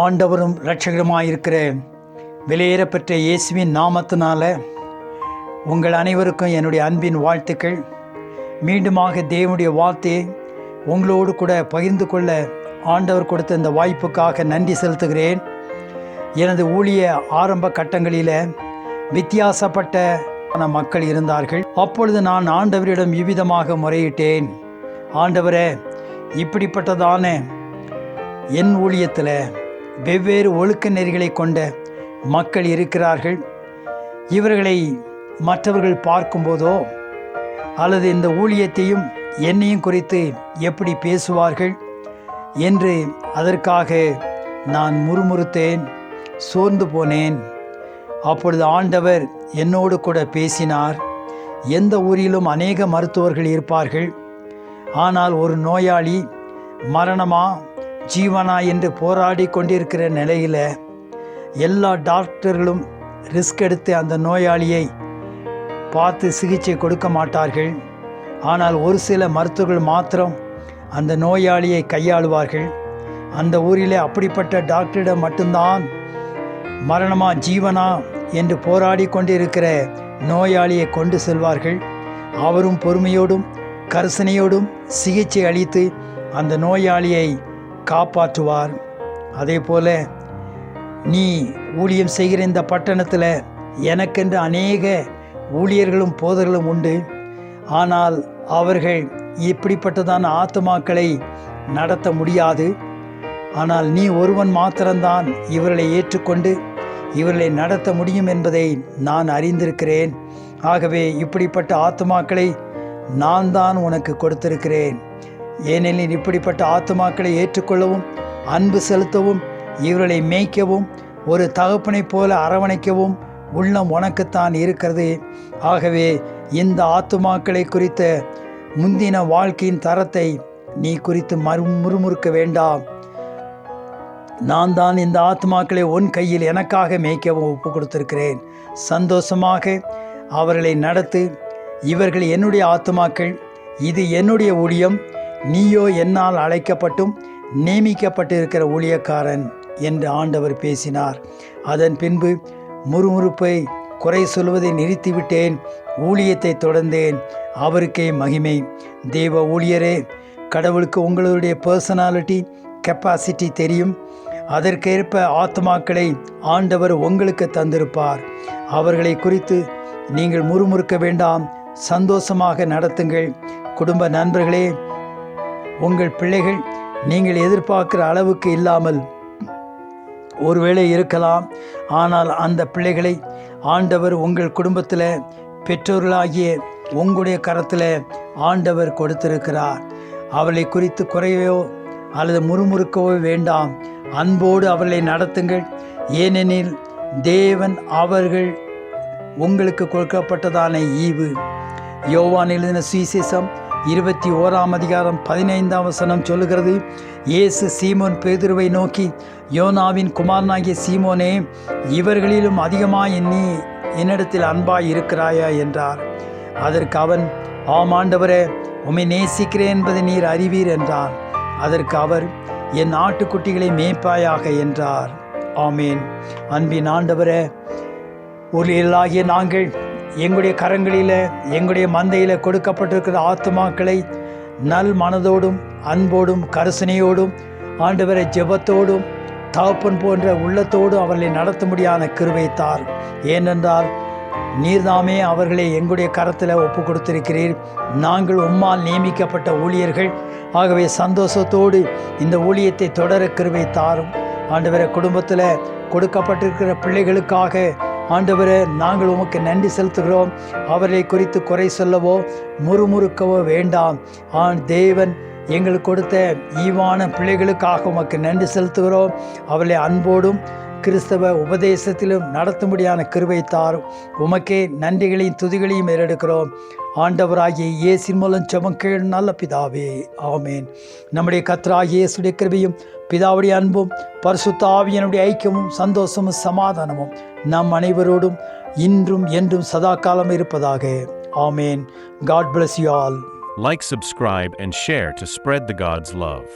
ஆண்டவரும் இரட்சகருமாயிருக்கிற விலையேறப்பெற்ற இயேசுவின் நாமத்தினால உங்கள் அனைவருக்கும் என்னுடைய அன்பின் வாழ்த்துக்கள். மீண்டுமாக தேவனுடைய வார்த்தையை உங்களோடு கூட பகிர்ந்து கொள்ள ஆண்டவர் கொடுத்த இந்த வாய்ப்புக்காக நன்றி செலுத்துகிறேன். எனது ஊழிய ஆரம்ப கட்டங்களில் வித்தியாசப்பட்ட மக்கள் இருந்தார்கள். அப்பொழுது நான் ஆண்டவரிடம் இவ்விதமாக முறையிட்டேன், ஆண்டவரே, இப்படிப்பட்டதான என் ஊழியத்தில் வெவ்வேறு ஒழுக்க நெறிகளை கொண்ட மக்கள் இருக்கிறார்கள். இவர்களை மற்றவர்கள் பார்க்கும்போதோ அல்லது இந்த ஊழியத்தையும் என்னையும் குறித்து எப்படி பேசுவார்கள் என்று அதற்காக நான் முறுமுறுத்தேன், சோர்ந்து போனேன். அப்பொழுது ஆண்டவர் என்னோடு கூட பேசினார். எந்த ஊரிலும் அநேக மருத்துவர்கள் இருப்பார்கள். ஆனால் ஒரு நோயாளி மரணமா ஜீவனா என்று போராடி கொண்டிருக்கிற நிலையில் எல்லா டாக்டர்களும் ரிஸ்க் எடுத்து அந்த நோயாளியை பார்த்து சிகிச்சை கொடுக்க மாட்டார்கள். ஆனால் ஒரு சில மருத்துவர்கள் மாத்திரம் அந்த நோயாளியை கையாளுவார்கள். அந்த ஊரிலே அப்படிப்பட்ட டாக்டரிடம் மட்டும்தான் மரணமா ஜீவனா என்று போராடி கொண்டிருக்கிற நோயாளியை கொண்டு செல்வார்கள். அவரும் பொறுமையோடும் கரிசனையோடும் சிகிச்சை அளித்து அந்த நோயாளியை காப்பாற்றுவார். அதே போல நீ ஊழியம் செய்கிற இந்த பட்டணத்தில் எனக்கென்று அநேக ஊழியர்களும் போதர்களும் உண்டு. ஆனால் அவர்கள் இப்படிப்பட்டதான ஆத்துமாக்களை நடத்த முடியாது. ஆனால் நீ ஒருவன் மாத்திரம்தான் இவர்களை ஏற்றுக்கொண்டு இவர்களை நடத்த முடியும் என்பதை நான் அறிந்திருக்கிறேன். ஆகவே இப்படிப்பட்ட ஆத்துமாக்களை நான் தான் உனக்கு கொடுத்திருக்கிறேன். ஏனெனில் இப்படிப்பட்ட ஆத்துமாக்களை ஏற்றுக்கொள்ளவும் அன்பு செலுத்தவும் இவர்களை மேய்க்கவும் ஒரு தகப்பனைப் போல அரவணைக்கவும் உள்ளம் உனக்குத்தான் இருக்கிறது. ஆகவே இந்த ஆத்துமாக்களை குறித்த முந்தின வாழ்க்கையின் தரத்தை நீ குறித்து முறுமுறுக்க வேண்டாம். நான் தான் இந்த ஆத்துமாக்களை உன் கையில் எனக்காக மேய்க்கவும் ஒப்பு கொடுத்திருக்கிறேன். சந்தோஷமாக அவர்களை நடத்து. இவர்கள் என்னுடைய ஆத்துமாக்கள், இது என்னுடைய ஊழியம். நீயோ என்னால் அழைக்கப்பட்டும் நியமிக்கப்பட்டிருக்கிற ஊழியக்காரன் என்று ஆண்டவர் பேசினார். அதன் பின்பு முறுமுறுப்பை குறை சொல்வதை நிறுத்திவிட்டேன். ஊழியத்தை தொடர்ந்தேன். அவருக்கே மகிமை. தேவ ஊழியரே, கடவுளுக்கு உங்களுடைய பர்சனாலிட்டி கெப்பாசிட்டி தெரியும். அதற்கேற்ப ஆத்மாக்களை ஆண்டவர் உங்களுக்கு தந்திருப்பார். அவர்களை குறித்து நீங்கள் முறுமுறுக்க வேண்டாம். சந்தோஷமாக நடத்துங்கள். குடும்ப நண்பர்களே, உங்கள் பிள்ளைகள் நீங்கள் எதிர்பார்க்கிற அளவுக்கு இல்லாமல் ஒருவேளை இருக்கலாம். ஆனால் அந்த பிள்ளைகளை ஆண்டவர் உங்கள் குடும்பத்தில் பெற்றோர்களாகிய உங்களுடைய கரத்தில் ஆண்டவர் கொடுத்திருக்கிறார். அவளை குறித்து குறையவோ அல்லது முறுமுறுக்கவோ வேண்டாம். அன்போடு அவர்களை நடத்துங்கள். ஏனெனில் தேவன் அவர்கள் உங்களுக்கு கொடுக்கப்பட்டதான ஈவு. யோவான் எழுதின சுவிசேஷம் 21:15 சொல்லுகிறது, இயேசு சீமோன் பேதுருவை நோக்கி, யோனாவின் குமாரனாகிய சீமோனே, இவர்களிலும் அதிகமாய் நீ என்னிடத்தில் அன்பாய் இருக்கிறாயா என்றார். அதற்கு அவன், ஆம் ஆண்டவரே, உம்மை நேசிக்கிறேன் என்பதை நீர் அறிவீர் என்றான். அதற்கு அவர், என் ஆட்டுக்குட்டிகளை மேய்ப்பாயாக என்றார். ஆமேன். அன்பின் ஆண்டவரே, ஊழியர்களாகிய நாங்கள் எங்களுடைய கரங்களில் எங்களுடைய மந்தையில் கொடுக்கப்பட்டிருக்கிற ஆத்துமாக்களை நல் மனதோடும் அன்போடும் கரிசனையோடும் ஆண்டவரை ஜெபத்தோடும் தகப்பன் போன்ற உள்ளத்தோடும் அவர்களை நடத்த முடியாத கிருபை தார். ஏனென்றால் நீர்தாமே அவர்களை எங்களுடைய கரத்தில் ஒப்பு கொடுத்திருக்கிறீர். நாங்கள் உம்மால் நியமிக்கப்பட்ட ஊழியர்கள். ஆகவே சந்தோஷத்தோடு இந்த ஊழியத்தை தொடர கிருபை தாரும். ஆண்டவரை குடும்பத்தில் கொடுக்கப்பட்டிருக்கிற பிள்ளைகளுக்காக ஆண்டவரே, நாங்கள் உமக்கு நன்றி செலுத்துகிறோம். அவர்களை குறித்து குறை சொல்லவோ முறுமுறுக்கவோ வேண்டாம். தேவன் எங்களுக்கு கொடுத்த ஈவான பிள்ளைகளுக்காக உமக்கு நன்றி செலுத்துகிறோம். அவர்களை அன்போடும் கிறிஸ்தவ உபதேசத்திலும் நடத்தும்படியான கிருபை தாரும். உமக்கே நன்றிகளையும் துதிகளையும் ஏறெடுக்கிறோம். ஆண்டவராகிய இயேசின் மூலம் ஜெபம் கேளு நல்ல பிதாவே, ஆமேன். நம்முடைய கர்த்தராகிய இயேசுடைய கிருபையும் பிதாவுடைய அன்பும் பரிசுத்த ஆவியினுடைய ஐக்கியமும் சந்தோஷமும் சமாதானமும் நம் அனைவரோடும் இன்றும் என்றும் சதா காலம் இருப்பதாக. ஆமேன். God bless you all. Like, subscribe, and share to spread the God's love.